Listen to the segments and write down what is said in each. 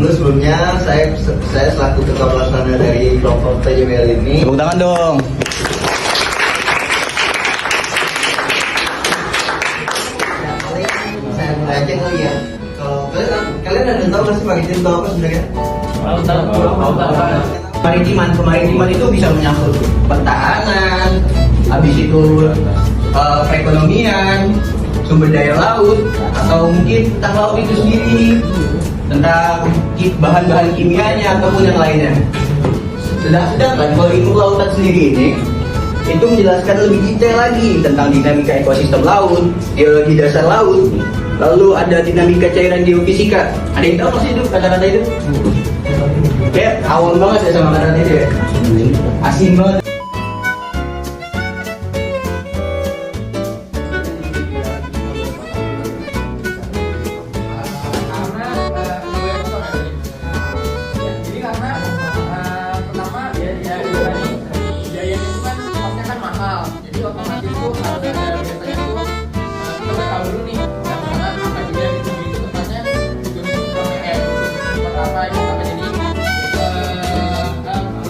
dulu sebelumnya saya selaku ketua pelaksana dari kelompok PJBL ini. Tepuk tangan dong. Saya mulai aja kali ya. Kalau kalian ada tahu nggak sih maritim itu apa sebenarnya? Kemaritiman itu bisa menyangkut pertahanan, habis itu perekonomian, sumber daya laut, atau mungkin tentang laut itu sendiri, tentang bahan-bahan kimianya ataupun yang lainnya. Sedangkan kalau ilmu lautan sendiri ini itu menjelaskan lebih detail lagi tentang dinamika ekosistem laut, geologi dasar laut, lalu ada dinamika cairan geofisika. Ada yang tahu nggak sih itu kata-kata itu? Kayak awal banget ya sama kata-kata itu ya. Asing banget. Otomatis tuh harus ada biasanya tuh kita udah tahu dulu nih yang mana apa dia itu tempatnya untuk apa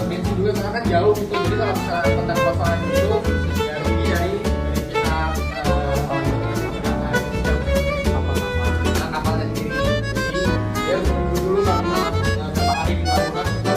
jadi bensin juga karena kan jauh gitu, jadi kalau misalnya konten kosongan itu ya rugi dari kita kapalnya sendiri. Jadi dia harus menunggu dulu selama beberapa hari di pelabuhan terisi kembali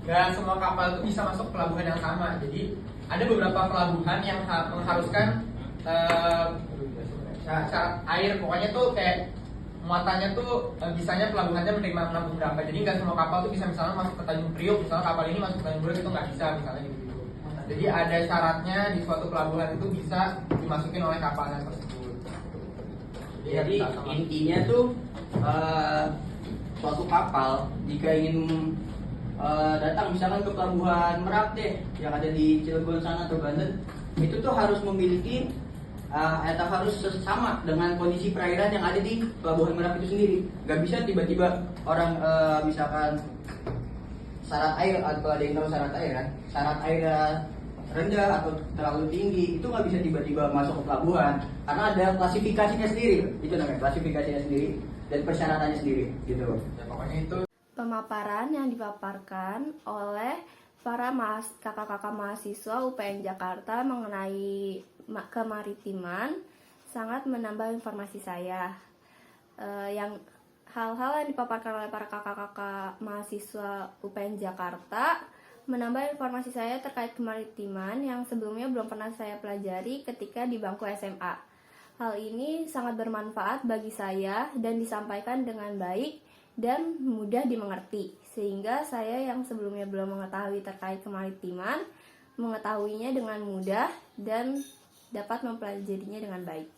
nggak semua kapal itu bisa masuk pelabuhan yang sama. Jadi ada beberapa pelabuhan yang mengharuskan syarat air, pokoknya tuh kayak muatannya tuh bisanya pelabuhannya menerima menampung berapa. Jadi nggak semua kapal tuh bisa misalnya masuk ke Tanjung Priok, misalnya kapal ini masuk ke Tanjung Priok itu nggak bisa misalnya gitu. Jadi ada syaratnya di suatu pelabuhan itu bisa dimasukin oleh kapalnya tersebut. Jadi intinya tuh suatu kapal jika ingin datang misalkan ke pelabuhan Merak deh yang ada di Cilegon sana atau Banten, itu tuh harus memiliki atau harus sama dengan kondisi perairan yang ada di pelabuhan Merak itu sendiri. Gak bisa tiba-tiba orang misalkan syarat air, atau ada yang tahu syarat air kan, syarat air rendah atau terlalu tinggi, itu nggak bisa tiba-tiba masuk ke pelabuhan karena ada klasifikasinya sendiri. Itu namanya klasifikasinya sendiri dan persyaratannya sendiri gitu. Ya, pokoknya itu Pemaparan yang dipaparkan oleh para kakak-kakak mahasiswa UPN Jakarta mengenai kemaritiman sangat menambah informasi saya. Yang hal-hal yang dipaparkan oleh para kakak-kakak mahasiswa UPN Jakarta menambah informasi saya terkait kemaritiman yang sebelumnya belum pernah saya pelajari ketika di bangku SMA. Hal ini sangat bermanfaat bagi saya dan disampaikan dengan baik dan mudah dimengerti, sehingga saya yang sebelumnya belum mengetahui terkait kemaritiman mengetahuinya dengan mudah dan dapat mempelajarinya dengan baik.